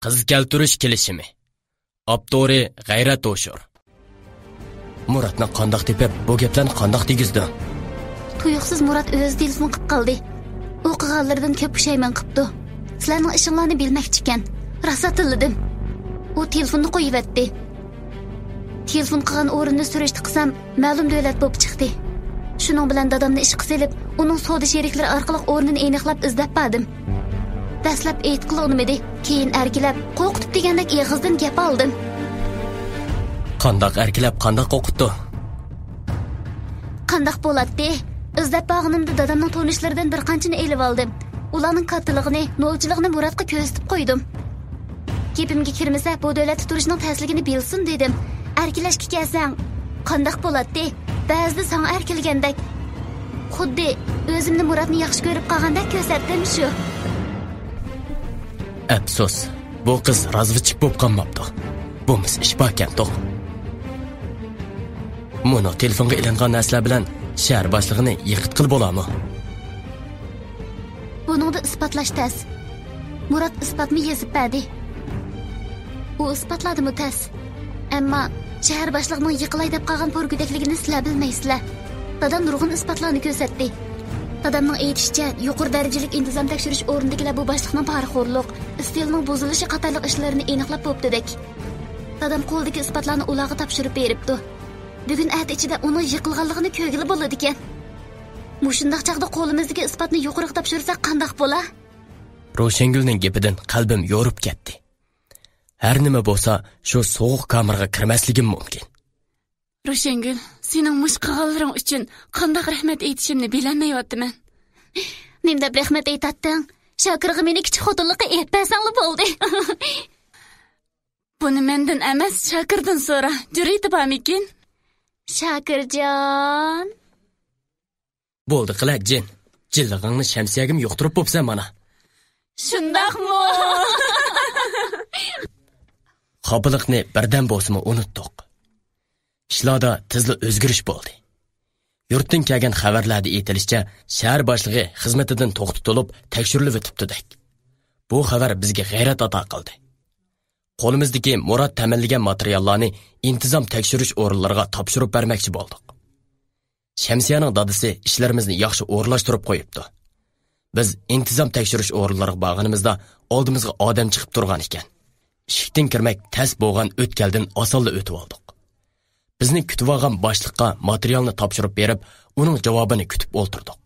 Qiz keltirish kelishimi. Abdori G'ayrat O'shur. Muratni qandoq tepib, bu gaplarni qandoq tegizdi? Tuyuqsiz Murat o'zi telefon qilib qoldi. O'qiganlardan ko'p pushaymon qilibdi. Sizlarning ishinglarni bilmoqchi ekan. Rosa tildim. U telefonni qo'yibdi. Telefon qilgan o'rinni surishti qilsam, ma'lum davlat bo'lib chiqdi. Shuning bilan dadamni ishga silib, uning savdo sheriklari orqali o'rnini aniqlab izlab bordim. Dastlab aytqilolmadi, keyin erkilab, qo'rqitib degandek eg'izdan gap oldim. Qandoq erkilab, qandoq qo'rqitdi? Qandoq bo'ladi? Izlab borganimda dadamning tanishlaridan bir qanchani elib oldim. Ularning kattaligini, nolchiligini Muratga ko'rsatib qo'ydim. Gapimga kirmasa, bu davlatda turishning ta'sirligini bilsin dedim. Erkilashga kelsang, qandoq bo'ladi? Ba'zida sana erkilgandek, xuddi o'zimni Muratni yaxshi ko'rib qolgandek ko'rsatdim shu. Afsus, bu qiz razvichik bo'lib qolmabdi. Bu mis ish ekan, to'q. Mono telefonga ilingan narsalar bilan shahar boshlig'ini yiqit qilib bo'ladimi? Buningda isbotlash tas. Murat isbotni yezib berdi. U isbotladimi tas? Ammo shahar boshlig'ining yiqilay deb qolgan porgudakligini sizlar bilmaysizlar. Dadam nurg'un isbotlarni ko'rsatdi. Dadamning aytishicha, yuqori darajalik intizom tekshirish o'rnidagilar bu boshliqning poraxo'rlik, istilning buzilishi qatorliq ishlarini aniqlab bo'pti-dak. Dadam qo'ldagi isbotlarni ularga topshirib beribdi. Bugun at ichida uning yiqilganligini ko'rgili bo'ladi ekan. Mushundaq chaqda qo'limizdagi isbotni yuqoriga topshirsak qandoq bo'la? Ro'shangulning gapidan qalbim yorib ketdi. Har nima bo'lsa, shu sovuq kameraga kirmasligim mumkin. Ro'shangul, sening mush qilganlaring uchun qandoq rahmat aytishimni bilmayapman. Nimda rahmat aytatding? Shokirga meni kichik xotinlikqa aytmasangli bo'ldi. Buni mendan emas, Shokirdan so'ra. Juriydi bormikin? Shokirjon. Bo'ldi qilar jin. Jillig'ingni shamsiyagim yo'qtirib bo'psan mana. Shundaqmi? Qobiliqni birdan bo'lsa unutdik. Ishlarda tezli o'zgarish bo'ldi. Yurtdan kelgan xabarlarda aytilishicha, shahar boshlig'i xizmatidan to'xtatilib, tekshirilib o'tibdi-dak. Bu xabar bizga g'ayrat ato qildi. Qo'limizdagi Murat ta'minlagan materiallarni intizom tekshirish o'rinlariga topshirib bermoqchi bo'ldik. Shamsiyaning dadasi ishlarimizni yaxshi o'rlashtirib qo'yibdi. Biz intizom tekshirish o'rinlariga borganimizda oldimizga odam chiqib turgan ekan. Eshikdan kirmak tas bo'lgan o'tkaldan osonla o'tib oldik. Bizni kutib olgan boshliqqa materialni topshirib berib, uning javobini kutib o'ltirdik.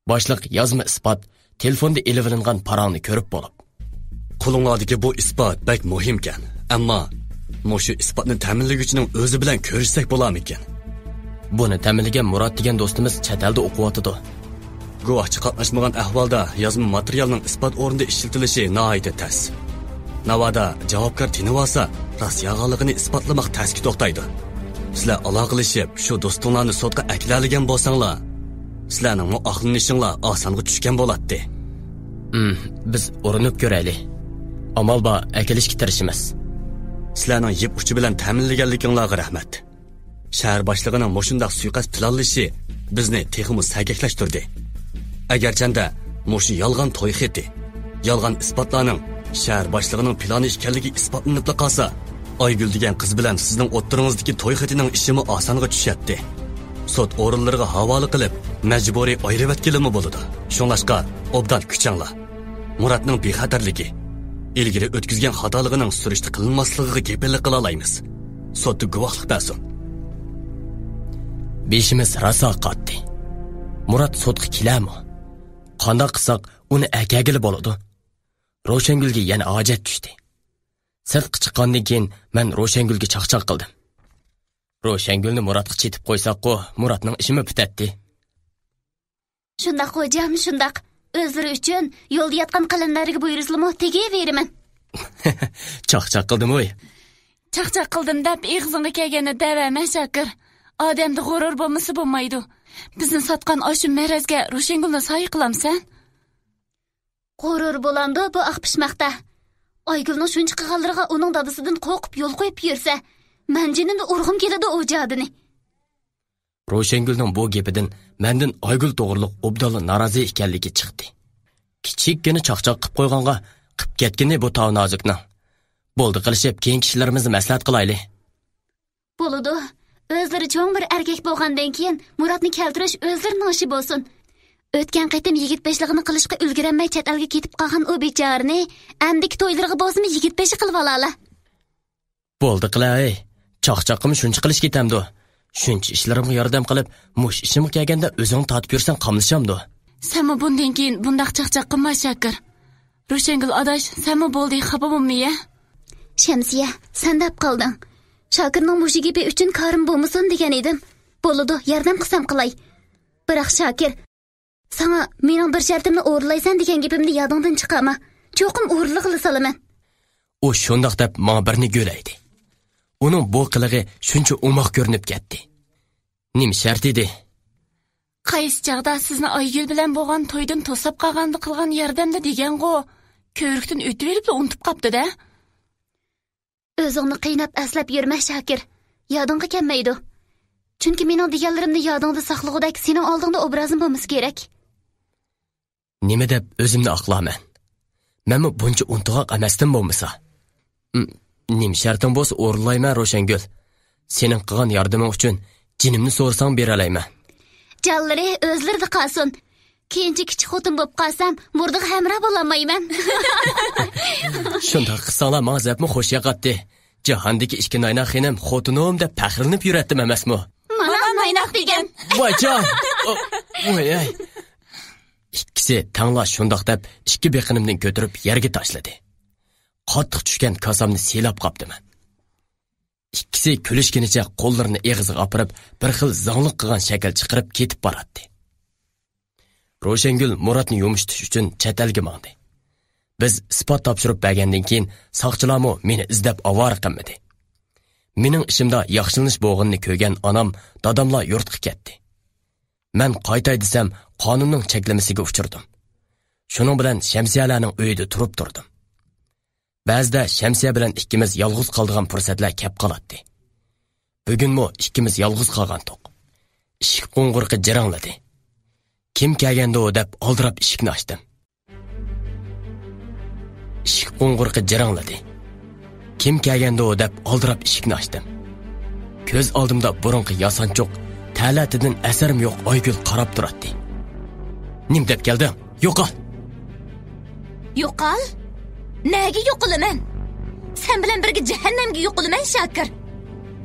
Boshliq yozma isbot, telefonda elib olingan parangni ko'rib bo'lib, qo'linglardagi bu isbot bak muhimkan, ammo mushu isbotni ta'minlaguchining o'zi bilan ko'rishsak bo'larmikan? Buni ta'minlagan Murat degan do'stimiz chet elda o'qiyotdi. Guvohchi qatnashmagan ahvolda yozma materialning isbot o'rnida ishlatilishi nihoyatda tas. Navada javobgar tinib olsa, rost yolg'onligini isbotlamoq tasga to'xtaydi. Sizlar aloqalashib, shu do'stinglarni sudga aklalagan bo'lsanglar, sizlarning muoqlanishinglar osonga tushgan bo'ladi. Biz urinib ko'raylik. Amal bor, akalishga tirishimiz. Sizlarning yeb uchi bilan ta'minlaganliginglarga rahmat. Shahar boshlig'ining mushundaq suiqasd planlashi bizni texmi sagaklashtirdi. Agarchanda mushu yolg'on to'y xeti, yolg'on isbotlarning shahar boshlig'ining plani ekanligi isbotlanib qolsa, Aygul degan qiz bilan sizning o'ttiringizdagi to'y xetining ishimi osonga tushadi. Sud o'rinlariga havola qilib, majburiy ayirib etkilimi bo'ladi. Shunlashqa obdan kuchanglar. Muratning bexatarligi, ilgari o'tkazgan xatoligining surishti qilinmasligiga kepillik qila olamiz. Sudda guvohlik bersin. Beshimiz raso qotdi. Murat sudga kelami? Qanday qilsak uni akagili bo'ladi? Ro'shangulga yana hojat tushdi. Sirtqa chiqqandan keyin men Ro'shangulga chaqchaq qildim. Ro'shangulni Muratga chetib qo'ysak-ku, Muratning ishimi bitadi. Shundaq qo'jam, shundaq. O'zlari uchun yo'lda yotgan qalamlariga buyurishlarni tegaveraman. Chaqchaq qildim-oy. Chaqchaq qildim deb ig'zingga kelgani davama Shokir. Odamda g'urur bo'lmasa bo'lmaydi. Bizni sotgan oshu merazga Ro'shangulni soy qilamsan? G'urur bo'lamdi bu aqpishmoqda. Aygulning shuncha qilganlariga uning dadasidan qo'rqib yo'l qo'yib yursa, men jinimda urg'im keladi o jadini. Ro'shangulning bu gapidan mendan Aygul to'g'riliq obdalla norozi ekanligi chiqdi. Kichikgina chaqchaq qilib qo'yganga qilib ketgini bu tov nozukni. Bo'ldi qilishib, keyin kishilarimizni maslahat qilayli. Bo'ladi. O'zlari cho'ng bir erkak bo'lgandan keyin Muratni keltirish o'zlarining ishi bo'lsin. O'tgan qaytim yigit beshligini qilishga ulgurmay chet elga ketib qolgan u bechorani amdiki to'ylariga bo'lsin yigit beshi qilib olala. Bo'ldi qilay. Chaqchaqim shuncha qilish ketamdi. Shuncha ishlarimga yordam qilib, mush ishimga kelganda o'zing tatib yursang qamlishamdi. Senmi bundan keyin bundaq chaqchaq qilma Shakir. Ro'shangul adash, senmi bo'ldi xafa bo'lmayya? Shamsiya, sen deb qolding. Shakirning mushi gibi uchun korim bo'lmasin degan edim. Bo'ladi, yordam qilsam qilay. Biroq Shakir, sana mening bir shartimni o'rlaysan degan gapimni yodingdan chiqarma. Cho'qim o'rliq qila solaman. U shundoq deb menga birni go'laydi. Uning bu qilig'i shuncha umoq ko'rinib ketdi. Nim shart edi? Qaysi chaqda sizni Aygul bilan bo'lgan to'ydan to'sab qolganda qilgan yordamda degan-g'o, ko'rikdan o'tib olib unutib qopti-da. O'zingni qiynab aslab yurma Shakir. Yodingga kelmaydi. Chunki mening deganlarimni yodingda saqlag'udak sening oldingda obrazim bo'lmasa kerak. Nima deb o'zimni aqlaman? Menmi buncha untuqoq emasdim bo'lmasa? Nim shartim bo'lsa o'rlayman Ro'shangul. Sening qilgan yordaming uchun jinimni so'rsang bera olayman. Jallari o'zlarida qolsin. Keyinchi kichik xotin bo'lib qolsam, murdiga hamra bo'lamayman. Shunday qilsanglar menga zapmi xo'sh yoqatdi. Jahondagi ikki noynoq xinem xotinim deb faxrlanib yuratdim emasmi? Mana noynoq degan. Voyjon. Voy. İkkisi tangla shundoq deb ikki beqinimni ko'tarib yerga tashladi. Qattiq tushgan kosamni selab qopdiman. İkkisi kulishginicha qo'llarini eg'iziga opirib, bir xil zanglik qilgan shakl chiqarib ketib boradi. Ro'shangul Muratni yumishtish uchun chet elga mangdi. Biz isbot topshirib bergandan keyin soqchilarmo meni izlab avor qilmadi. Mening ishimda yaxshilanish bo'g'inni ko'rgan onam, dadamlar yurtga ketdi. Men qaytay desam, qonunning cheklamasiga uchirdim. Shuning bilan Shamsiyalarning uyida turib turdim. Ba'zida Shamsiya bilan ikkimiz yolg'iz qolgan fursatlar kelib qoladi. Bugunmi ikkimiz yolg'iz qolgandik. Eshik qo'ng'irqi jirangladi. Kim kelganda deb oldirab eshikni ochdim. Eshik qo'ng'irqi jirangladi. Kim kelganda deb oldirab eshikni ochdim. Ko'z oldimda burunqi yasanchoq, ta'latidan asarim yo'q Aygul qarab turadi. Nim deb keldim? Yo'qol. Yo'qol? Nega yo'qolaman? Sen bilan birga jahannamga yo'qolaman Shakir.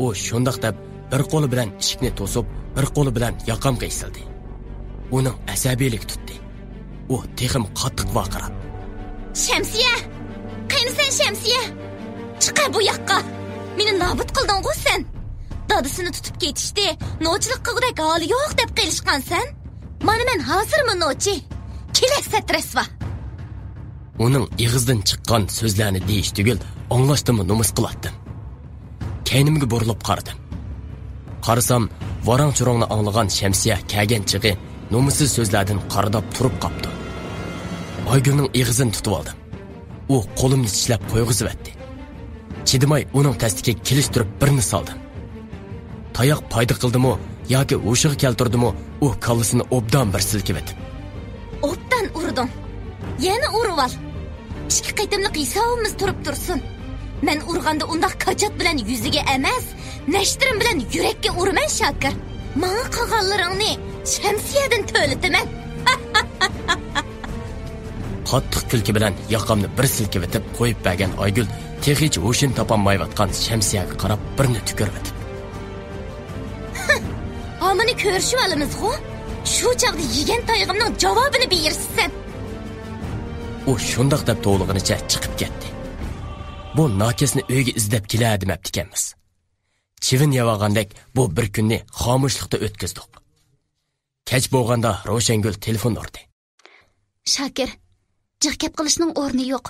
U shundoq deb bir qo'li bilan eshikni to'sib, bir qo'li bilan yoqamga isildi. Uning asabiylik tutdi. U texim qattiq vaqirab. Shamsiya! Qaynisan Shamsiya? Chiqa bu yoqqa. Meni nobud qilding-ku sen. Dadasini tutib ketishdi. Nochilik qilgudek holi yo'q deb qilishqansan. Mana men hozirmi nochi? Kelasat rasva. Uning ig'izdan chiqqan so'zlarni deyish tugul, anglashdimmi nomus qilatdim. Keynimga burilib qaradim. Qarasam, varang-churongni anglagan Shamsiya kelgan chig'i nomusiz so'zlardan qaradab turib qopdi. Aygulning ig'izini tutib oldim. U qo'limni tishlab qo'yg'izib etdi. Chidimay uning tastiga kelishtirib birini soldim. Tayoq payda qildimi yoki o'shiga keltirdimi, u kallasini obdan bir silkib etib. Obdan urdim. Yana urib ol. Ikki qaytimliq hisobimiz turib tursin. Men urganda undaq kachat bilan yuziga emas, nashtirim bilan yurakka urman Shakir. Menga qilganlaringni Shamsiyadan to'lataman. Qattiq kulki bilan yoqamni bir silkib etib qo'yib bergan Aygul texich o'shin topolmayotgan Shamsiyaga qarab birini tukirib etib. Hamini ko'rishib olamiz-ku. Shu chaqda yegan tayg'imning javobini bersin. U shundoq deb to'g'lig'inicha chiqib ketdi. Bu nokesni uyga izlab keladimabdi ekanmiz. Chivin yavag'andek bu bir kunni xomushlikda o'tkazdik. Kech bo'lganda Ro'shangul telefon urdi. Shakir, jiqkab qilishning o'rni yo'q.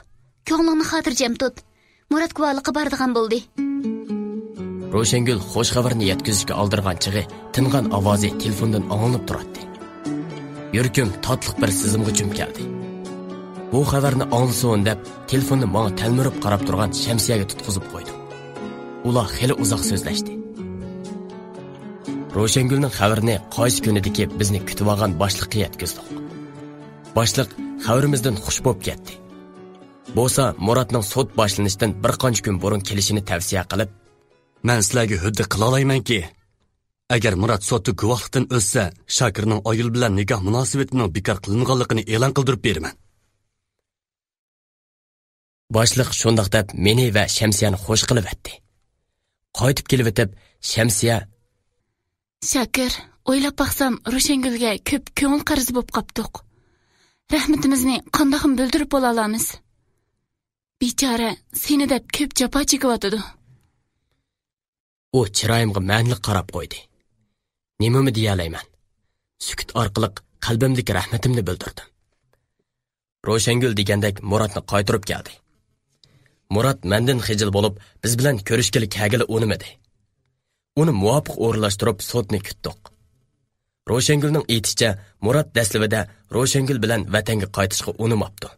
Ko'nglingni xotirjam tut. Murat guvohlikka boradigan bo'ldi. Ro'shangul xo'sh xabarni yetkazishga oldirgan chig'i tingan ovozi telefondan anglanib turadi. Yurkim tatliq bir sizimga jum keldi. Bu xabarni anglasin deb telefonni menga talmirib qarab turgan Shamsiyaga tutqizib qo'ydim. Ular xeli uzoq so'zlashdi. Ro'shangulning xabarini qaysi kunidagi bizni kutib olgan boshliqqa yetkazdik. Boshliq xabarimizdan xush bo'lib ketdi. bo'lsa Muratning sud boshlanishidan bir qancha kun burun kelishini tavsiya qilib, men sizlarga huddi qila olaymanki, agar Murat sudda guvohlikdan o'tsa, Shokirning Oyul bilan nikoh munosabatining bekor qilinganligini e'lon qildirib beraman. Boshliq shundoq deb meni va Shamsiyani xush qilib etdi. Qaytib kelib etib, Shamsiya: Shakir, o'ylab baqsam, Ro'shangulga ko'p ko'ngil qarzi bo'lib qopdiq. Rahmatimizni qandoqim bildirib bo'la olamiz? Bichora, seni deb ko'p jafo chekyotdi. U chiroyimga ma'nli qarab qo'ydi. Nimami deya olayman? Sukut orqali qalbimdagi rahmatimni bildirdim. Ro'shangul degandek Muratni qaytirib keldi. Murat mendan xijil bo'lib, biz bilan ko'rishgili kelgili unimadi. Uni muvofiq o'rinlashtirib sudni kutdik. Ro'shangulning aytishicha, Murat daslibida Ro'shangul bilan vatanga qaytishga unimapti.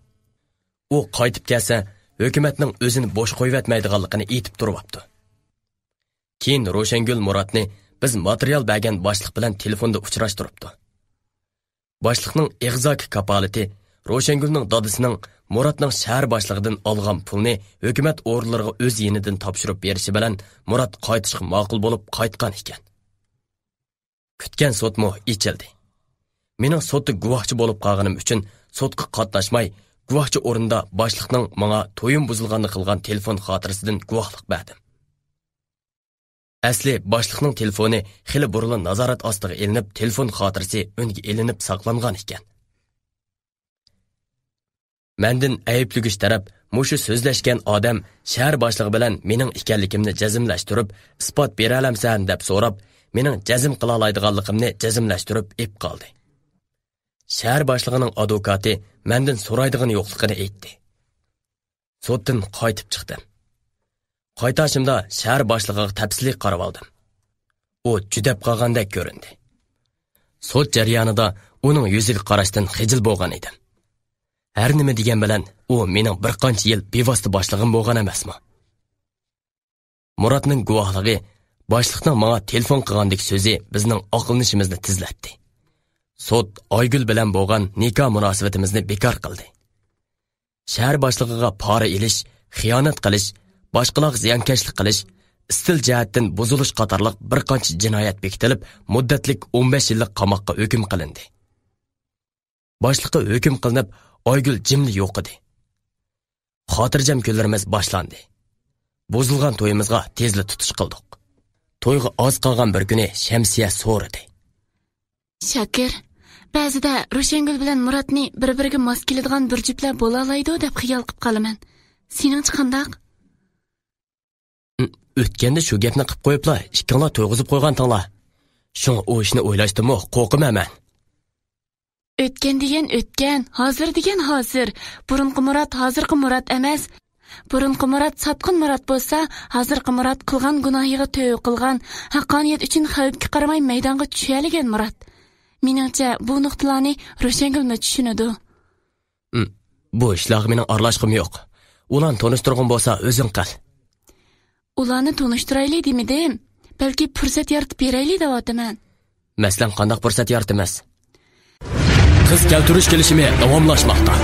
U qaytib kelsa, hukumatning o'zini bo'sh qo'yvatmaydiganligini aytib turibdi. Keyin Ro'shangul Muratni biz material bergan boshliq bilan telefonda uchrashtiribdi. Boshliqning ig'zoki kapolati Ro'shangulning dadasining Muratning shahar boshlig'idan olgan pulni hukumat o'rinlariga o'z yenidan topshirib berishi bilan Murat qaytishga ma'qul bo'lib qaytgan ekan. Kutgan sudmo ichildi. Mening sudda guvohchi bo'lib qolganim uchun sudga qatnashmay, guvohchi o'rinda boshliqning menga to'yim buzilganini qilgan telefon xotirasidan guvohlik berdim. Asli boshliqning telefoni xili burun nazorat ostiga elinib, telefon xotirasi unga elinib saqlangan ekan. Mendan ayıplıgıç taraf mushu so'zlashgan odam shahar boshlig'i bilan mening ekanligimni jazmlashtirib, isbot bera olamsan deb so'rab, mening jazm qila oladiganligimni jazmlashtirib ep qoldi. Shahar boshlig'ining advokati mendan so'raydigan yo'qligini aytdi. Suddan qaytib chiqdim. Qaytashimda shahar boshlig'iga tafsili qarab oldim. U judab qolgandek ko'rindi. Sud jarayonida uning yuziga qarashdan xijil bo'lgan edim. Her nima degan bilan u mening bir qancha yil bevosita boshlig'im bo'lgan emasmi? Muratning guvohligi, boshliqning menga telefon qilgandek so'zi bizning aqllanishimizni tizlatdi. Sud Oygul bilan bo'lgan nikoh munosabatimizni bekor qildi. Shahar boshlig'iga pora elish, xiyonat qilish, boshqalarga ziyonkashlik qilish, istil jihatdan buzilish qatorliq bir qancha jinoyat bekitilib, muddatlik 15 yillik qamoqqa hukm qilindi. Boshliqqa hukm qilinib, Oygul jimli yo'q edi. Xotirjam kunlarimiz boshlandi. Buzilgan to'yimizga tezli tutish qildik. To'yga oz qolgan bir kuni Shamsiya so'radi. Shakir, ba'zida Ro'shangul bilan Muratni bir-biriga mos keladigan bir juftlar bo'la oladi deb xiyol qilib qolaman. Seningchi qandoq? O'tganda shu gapni qilib qo'yiblar, ikkinglar to'yg'izib qo'ygan tinglar. Shunga o ishni o'ylashdimmi, qo'rqaman. O'tgan degan o'tgan, hozir degan hozir. Burunqi Murat hozirqi Murat emas. Burunqi Murat sotqin Murat bo'lsa, hozirqi Murat qilgan gunohiga to'y qilgan, haqqoniyat uchun xavfga qaramay maydonga tushaligan Murat. Meningcha bu nuqtalarni Ro'shangulni tushunadi. Bu ishlarga mening aralashqim yo'q. Ularni tanishtirgan bo'lsa, o'zing qil. Ularni tanishtiraylik demidim. Balki fursat yaratib beraylik deyapman. Masalan, qanday fursat yaratamiz? Qiz keltirish kelishimi davomlashmoqda.